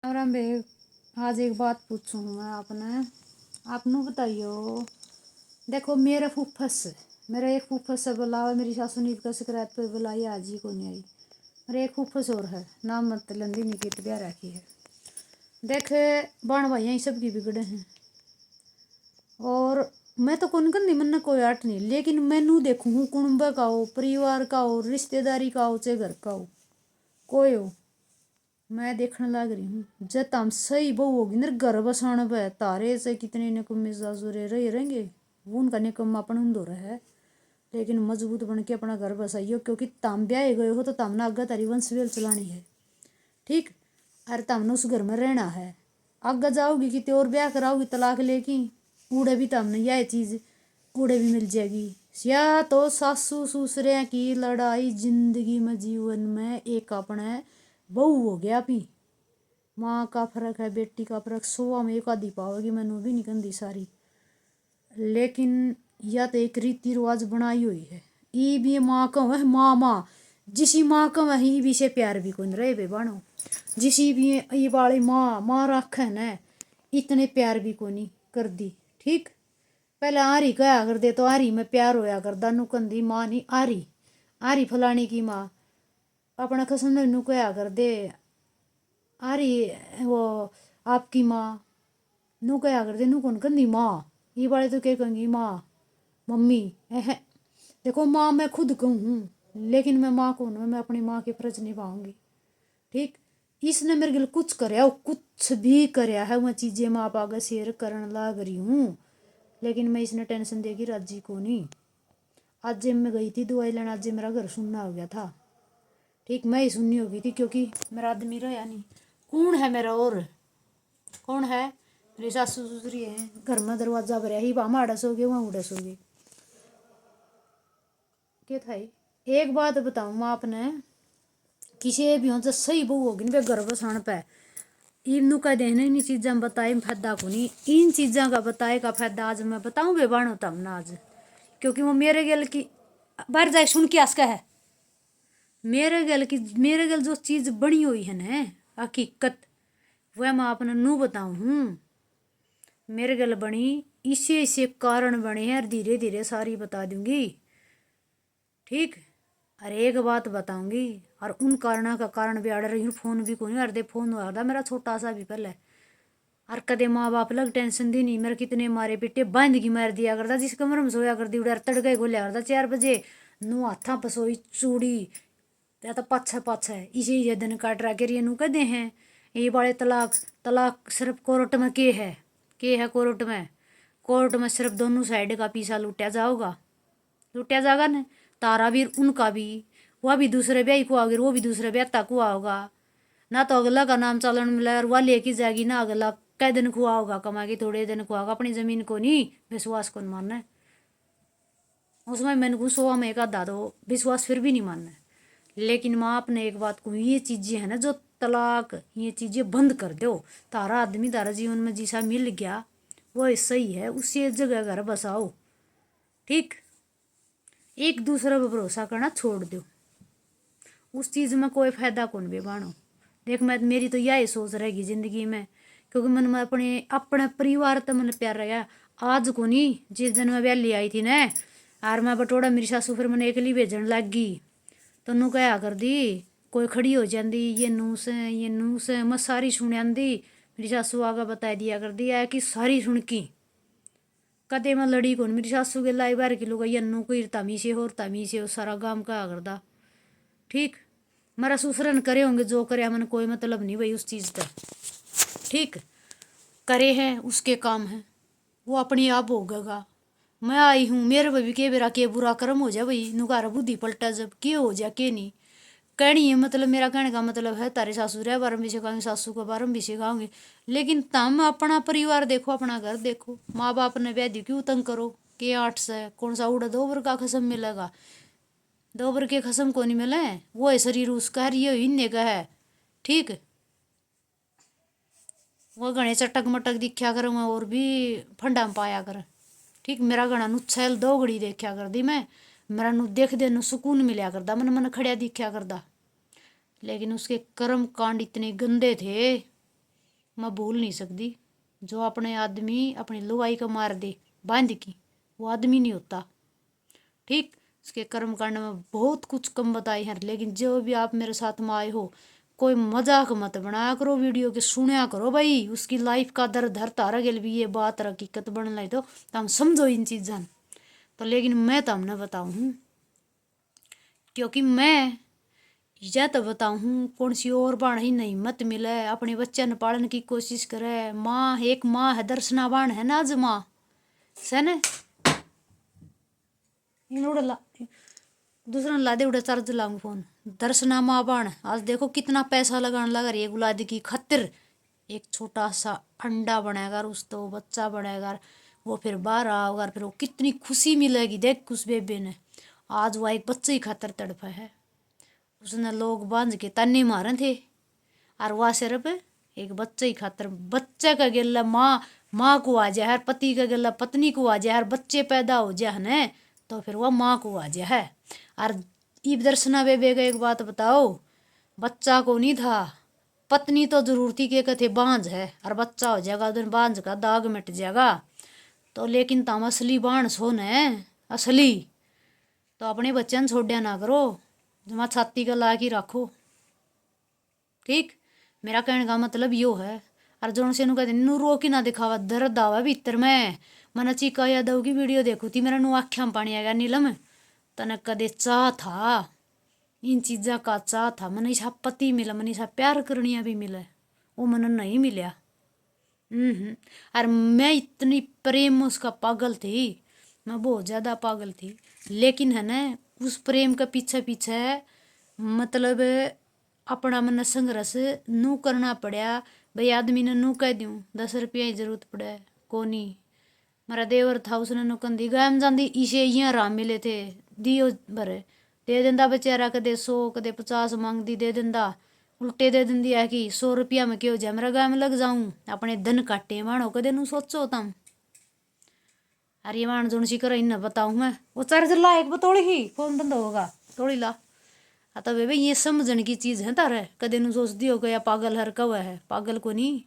राम बे, आज एक बात पूछूं मैं आपने। आप नु बताइयो। देखो मेरे एक फूफस से बुलावा, मेरी सासू नीत का शिकायत पे बुलाई, आज ही को नहीं आई। मेरे एक फूफस और है, नाम मत लंदी निकित ब्याह रखी है। देखे बाण भाई यही सबकी बिगड़े हैं। और मैं तो कौन करनी मन कोई आट नहीं, लेकिन मैनू देखूँ हूँ कुटुंब का हो, परिवार का हो, रिश्तेदारी का हो, चाहे घर का हो, कोई हो, मैं देखने लग रही हूँ। जब तम सही बहू होगी ना, घर बसाने पे तारे से कितने निकम्मे सासुरे रहे रहेंगे, वो उनका निकम्मा अपन उन्दो है। लेकिन मजबूत बन के अपना घर बसाइयो, क्योंकि तम ब्याह गए हो तो तमने आगे तारी वंश वेल चलानी है। ठीक। अरे तमने उस घर में रहना है। आगे जाओगी कि और ब्याह कराओगी तलाक लेकी, कूड़े भी तमने यह चीज कूड़े भी मिल जाएगी। या तो सासू ससुरे की लड़ाई जिंदगी में, जीवन में एक अपने बहू हो गया पी। माँ का फर्क है, बेटी का फर्क, 100 में एक आधी पाओगी, मैनू भी नहीं कहती सारी। लेकिन या तो एक रीति रिवाज बनाई हुई है। ई भी माँ का वह माँ जिसी माँ का वही भी से प्यार भी कौन रहे बे बानो। जिसी भी ये वाली माँ रखे न, इतने प्यार भी कोनी कर दी। ठीक। पहले आरी कहा कर दे तो आरी में प्यार होया कर, दानू कंदी माँ नहीं आरी, आरी फलानी की माँ। अपना कसम नु कहा कर दे आरी वो आपकी माँ, नू कहा कर दे नू कौन कंदी माँ। ये वाले तो क्या कहेंगी माँ मम्मी है। देखो माँ मैं खुद कहूँ, लेकिन मैं माँ को ना, मैं अपनी माँ की फर्ज निभाऊंगी। ठीक। इसने मेरे गिल कुछ करया, कुछ भी करया है, वह चीजें माँ बाप शेयर करने लग रही हूँ, लेकिन मैं इसने टेंशन देगी राजी को नहीं। आज जब मैं गई थी दवाई लेना, आज मेरा घर सुनना हो गया था। ठीक। मैं ही सुननी हो गई थी, क्योंकि मेरा आदमी रहा नहीं। कौन है मेरा और कौन है? मेरी सासू ससुरी है। घर में दरवाजा भरया ही, वहाँ आड़स हो गए, वहाँ उड़स हो गए। क्या था एक बात बताऊँ मैं आपने, किसी भी हो तो सही बहू होगी ना घर बसाने पे, इनू का देने इन चीज़ा में बताए फायदा को नहीं। इन चीज़ा का बताए का फायदा आज मैं बताऊँ बे बाणो तमने आज, क्योंकि वो मेरे गल की बाहर जाए सुन के आसका है। मेरे गल जो चीज़ बनी हुई है ना हकीकत, वह मैं आपने नू बताऊँ हूँ। मेरे गल बनी इसे इसे कारण बने हैं, धीरे धीरे सारी बता दूंगी। ठीक। अरे एक बात बताऊंगी, और उन कारणों का कारण भी अड़ रही हूँ। फोन भी कोई कर दे, फोन हुआ था मेरा छोटा सा भी पहले, और कदे माँ बाप लग टेंशन दी नहीं। मेरे कितने मारे पिटे बांध की मार दिया करता, जिस कमरे में सोया कर दी उड़ार तड़के को लिया करता 4 बजे, नू हाथा पसोई चूड़ी या तो पाछा पाछा है। इसे ये दिन काट रहा के नू कहते हैं ये बड़े तलाक। तलाक सिर्फ कोर्ट में के है कोर्ट में। कोर्ट में सिर्फ दोनों साइड का पीसा लुटिया जाओगा, लुटिया जाएगा न। तारा भी उनका भी, वह भी दूसरे ब्याह को आगे, वो भी दूसरे ब्याह तक हुआ होगा ना। तो अगला का नाम चलन मिला और वह लेके जाएगी ना, अगला कै दिन खुआ होगा कमा के, थोड़े दिन खुआ होगा। अपनी जमीन को नहीं विश्वास कौन मानना है उसमें। मैंने को 100 में एक आधा दो विश्वास फिर भी नहीं मानना है। लेकिन माँ आपने एक बात को, ये चीजें है ना जो तलाक, ये चीजें बंद कर दो। तारा आदमी तारा जीवन में जिसा मिल गया वो सही है, उसी जगह घर बसाओ। ठीक। एक दूसरे पर भरोसा करना छोड़ दो, उस चीज में कोई फायदा कौन बे बाणो। देख मैं मेरी तो यही सोच रहेगी जिंदगी में, क्योंकि मन में अपने अपने परिवार तो मन प्यार रहेगा। आज को नहीं, जिस दिन मैं ब्याली आई थी न, आर मैं बटोड़ा मेरी सासू फिर मैंने अकेली भेजन लग गई। तो नू कहा कर दी कोई खड़ी हो जाती, ये नू से मैं सारी सुन आंदी। मेरी सासू आगे बता दिया कर दी है कि सारी सुन की कदे मैं लड़ी कौन। मेरी सासू के लाई 12 किलो का यन्नू को तमी से हो तमी से हो सारा गांव का करदा। ठीक। मेरा ससुरन करे होंगे जो करे, मन कोई मतलब नहीं भाई उस चीज़ का। ठीक। करे हैं उसके काम है, वो अपनी आप भोगेगा। मैं आई हूँ, मेरे भी के बेरा के बुरा कर्म हो जाए भाई, नुकारा बुद्धि पलटा जब के हो जाए के नहीं कहनी है। मतलब मेरा कहने का मतलब है तारे सासू रे बारे में भी सिखाऊंगी, सासू के बारे में भी सिखाऊंगी। लेकिन तुम अपना परिवार देखो, अपना घर देखो। माँ बाप ने ब्याह दी क्यों तंग करो के 8 से कौन सा उड़ा 2 बार का खसम मिलेगा? 2 बार के खसम को नहीं मिले, वो है शरीर उसका है, ये इन्ने का है। ठीक। वो घने चटक मटक दिखा कर मैं और भी फंडा में पाया कर। ठीक। मेरा घना नुच्छल 2 घड़ी देखा कर दी मैं, मेरा नु देख दे नु सुकून मिलया करदा, मन मन खड़िया दिखा करदा। लेकिन उसके कर्म कांड इतने गंदे थे, मैं भूल नहीं सकती। जो अपने आदमी अपनी लुगाई को मार दे बांध की, वो आदमी नहीं होता। ठीक, उसके कर्म कांड में बहुत कुछ कम बताई है, लेकिन जो भी आप मेरे साथ में आए हो, कोई मजाक मत बनाया करो वीडियो के, सुनया करो भाई। उसकी लाइफ का दर्द हर तारा गेल भी ये बात हकीकत बन लाई तो हम समझो इन चीज़ा तो। लेकिन मैं तो हमने बताऊँ हूँ, क्योंकि मैं यह तो बताऊँ हूँ, कौन सी और बाण ही नहीं मत मिले अपने बच्चे ने पालन की कोशिश करे। माँ एक माँ है, दर्शना बाण है ना आज माँ से न दूसरा ला दे उड़े चार्ज लाऊंग फोन। दर्शना माँ बाण आज देखो कितना पैसा लगाने लगा रही है गुलादी की खातिर। एक छोटा सा अंडा बनेगा उस तो बच्चा बनेगा, वो फिर बाहर आओगा, फिर वो कितनी खुशी मिलेगी देख उस बेबे ने। आज वो एक बच्चे ही खातर तड़पा है, उसने लोग बांध के ताने मारे थे, और वह सिर्फ एक बच्चे ही खातर। बच्चे का गिल्ला माँ को आ जाए, पति का गिल्ला पत्नी को आ जाए, बच्चे पैदा हो जाए न तो फिर वह माँ को आ जाए है। और इब दर्शना बेबे का एक बात बताओ, बच्चा को नहीं था, पत्नी तो जरूर थी के कथे बांझ है, और बच्चा हो जाएगा उधर बांझ का दाग मिट जाएगा तो। लेकिन तम असली बाण सो न असली, तो अपने बच्चे ने छोड़िया ना करो, जमा छाती का ला के रखो। ठीक, मेरा कहने का मतलब यो है। और जो से कहते नू रो की ना दिखावा, दर्द आवा भीतर में। मैंने चीका यादव की वीडियो देखू थी, मेरा नू आख्या में पानी आ गया। नीलम तने कदे चाह था, इन चीज़ा का चाह था, मैंने ऐसा पति मिला, मैंने ऐसा प्यार करनिया भी मिला, वो मैंने नहीं मिला। और मैं इतनी प्रेम में उसका पागल थी, मैं बहुत ज़्यादा पागल थी। लेकिन है ना उस प्रेम के पीछे पीछे मतलब अपना मन संघर्ष नू करना पड़ा। भाई आदमी ने नू कह दूँ 10 रुपया की जरूरत पड़े कोनी। मेरा देवर था, उसने नू कंदी गायम जाती इसे यहाँ राम मिले थे, दियो भरे दे देंदा बेचारा, कदे 100 कदे 50 मांगती दे देंदा, उल्टे दे देंदी है कि 100 रुपया में क्यों जाए, मेरा गाय में लग जाऊं अपने धन काटे मानो कदे नू सोचो तम। अरे मान जोन सी कर इन बताऊं मैं, वो चार्जर ला एक बतौड़ी ही फोन बंद होगा थोड़ी ला। तो बेबे ये समझने की चीज है तारे, कदे नू सोच दियो या पागल हर कव है, पागल को नहीं।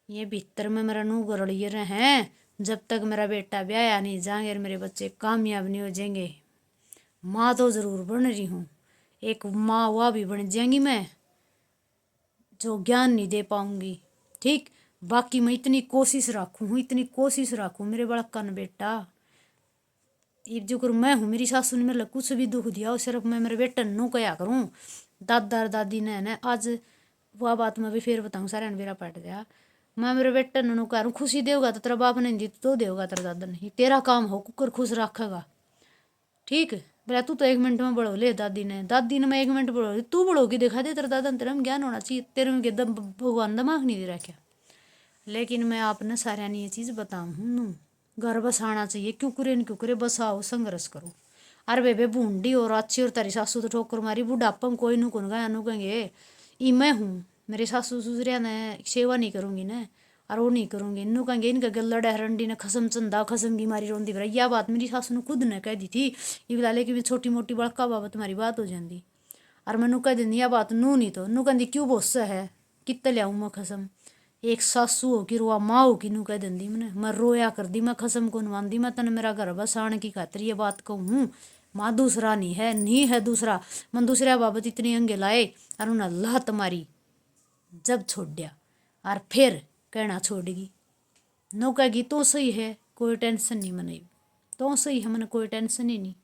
ये भीतर में मेरा नू गरड़िए रहे हैं, जब तक मेरा बेटा ब्याह नहीं जाएंगे, मेरे बच्चे कामयाब नहीं हो जाएंगे। माँ तो जरूर बन रही हूँ, एक माँ वह भी बन जाएंगी मैं, जो ज्ञान नहीं दे पाऊंगी। ठीक, बाकी मैं इतनी कोशिश रखूँ हूँ, इतनी कोशिश रखूँ मेरे बड़का न बेटा। ये जो करूँ मैं हूँ, मेरी सासू ने मेरे कुछ भी दुख दिया हो सिर्फ मैं मेरे बेटे नो कया करूँ। दादा दादी ने आज वह बात मैं भी फिर बताऊँ, सारे ने बेरा पट गया। मैं मेरे बेटे नो कह रहा खुशी देगा तो तेरा बाप नहीं दी तो देगा तेरा दादा नहीं, तेरा काम हो कुकर खुश रखेगा। ठीक, बोला तू तो 1 मिनट में बढ़ो ले, दादी ने मैं 1 मिनट बढ़ो तू बढ़ोगी दिखा दे तेरा दादा ने, तेरा में ज्ञान होना चाहिए, तेरे में भगवान दिमाग नहीं दे रखा। लेकिन मैं आपने सारे ने ये चीज़ बताऊँ हूँ, घर बसाना चाहिए, क्यों करे न क्यों करे बसाओ, संघर्ष करो। अरे बेबे बूंदी और अच्छी और तारी सासू तो ठोकर मारी, बुढ़ापा में कोई नू कौन गया नू कहेंगे ई मैं हूँ, मेरे सासू ससुरिया ने सेवा नहीं करूँगी न, और वो नहीं करूँगी नू कहेंगे इनका गला डहरंडी ने खसम चंदा खसम की मारी रोंदी भरा। यह बात मेरी सासू ने खुद ने कह दी थी, ये बिला लेकिन छोटी मोटी बड़का बाबा तुम्हारी बात हो जाती। और मैं नू कह दी यह बात नू नहीं तो नू कहती क्यों बोस है कितने लियाऊँ मैं खसम, एक सासू हो कि रोआ माँ हो कि नू कह देंदी मैंने, मैं रोया कर दी, मैं खसम को नवादी, मैं तने मेरा घर बसाने की खातिर ये बात कहूँ। माँ दूसरा नहीं है दूसरा, मन दूसरा बाबत इतनी अंगे लाए और उन्हें अल्लाह तुम्हारी जब छोड़ दिया और फिर कहना छोड़ेगी, नो कहेगी तो सही है कोई टेंशन नहीं मनाई, तो सही है मैंने कोई टेंशन ही नहीं।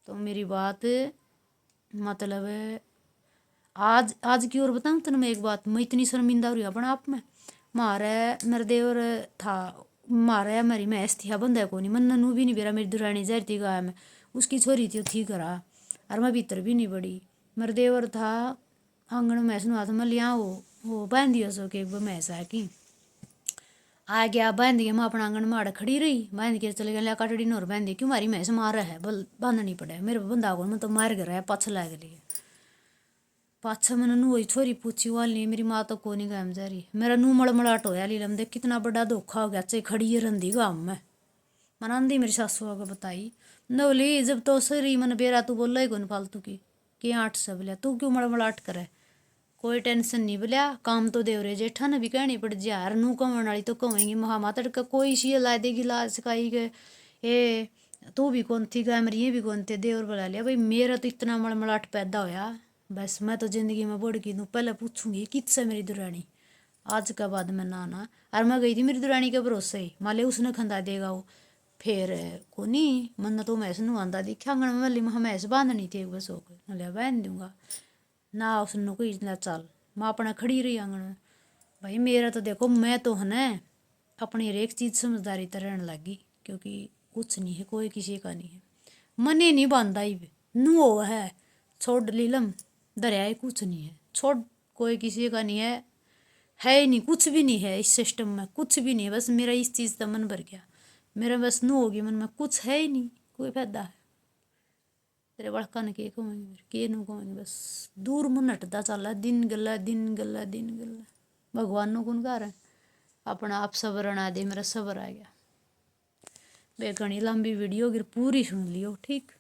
तो मेरी बात मतलब आज आज की ओर बताऊँ तेन मैं एक बात, मैं इतनी शर्मिंदा हुई अपने आप में। मारे मेरे देवर था, मारे मेरी भैंस थी बंदा को नहीं, मन नू भी नहीं बेरा, मेरी दुरानी जहर थी गाय में, उसकी छोरी थी थी करा, और मैं भीतर भी नहीं बड़ी। मेरे देवर था आंगन में भैंस नुआ, मैं लिया वो बांध दिया सो के भैंस है कि आ गया बांध दिया, मैं अपना आंगन में आड़ खड़ी रही, बांध के चले गया लिया काटड़ी नोर बांध दिया, क्यों मारी भैंस मार रहा है बल बांधनी पड़े मेरे बंदा को, मैं तो मार कर रहा पछ लग रही है। पाछा मैंने नू वही छोरी पूछी वाली, मेरी माँ तो को नहीं गाम जा रही, मेरा नू मड़मड़ाट होया लीलम देख कितना बड़ा धोखा हो गया, चाहे खड़ी है रंधी गाँव में। मन आंधी मेरी सासू आगे बताई नवली जब तो सरी मन बेरा तू बोला ही कौन फालतू की कि 8 सब लिया तू क्यों मड़मड़ाट करे, कोई टेंशन नहीं बोलिया, काम तो देवरे जेठा ने भी कहनी पड़ जा, यार नू कवन वाली तो कहेंगी महा तड़का कोई सी ला देगी लाज सिखाई गए ए तू भी कौन थी गए मेरी भी कौन थे देवर बुला लिया भाई। मेरा तो इतना मड़मड़ाट पैदा होया, बस मैं तो जिंदगी में बढ़ गई, पहले पूछूंगी किससे मेरी दुरानी, आज का बाद मैं ना और मैं गई थी मेरी दुरानी के भरोसे ही, माले उसने खंदा देगा वो फिर कोनी मन तो मैं नू आंदा देखा आंगन में मल्ली मैं मैस बांधनी थी एक बस होकर नलिया बांध दूंगा ना उसने कोई ना चल मैं अपना खड़ी रही आंगन में। भाई मेरा तो देखो मैं तो है ना अपनी हर एक चीज़ समझदारी तरह रहने लगी, क्योंकि कुछ नहीं है कोई किसी का नहीं है, मने नहीं बांधा ही नू हो है छोड़ लीलम दरिया कुछ नहीं है, छोड़ कोई किसी का नहीं है ही नहीं, कुछ भी नहीं है इस सिस्टम में, कुछ भी नहीं है। बस मेरा इस चीज़ का मन भर गया, मेरा बस नू होगी मन में कुछ है ही नहीं, कोई फायदा है तेरे बड़का ने के कहूँगी के नू कहूँगी, बस दूर मुँह नटता चला दिन गला दिन गला दिन गला। भगवान नो गुण गा रहे अपना आप सबर आ दे, मेरा सबर आ गया। बे घनी लंबी वीडियो गिर पूरी सुन लियो ठीक।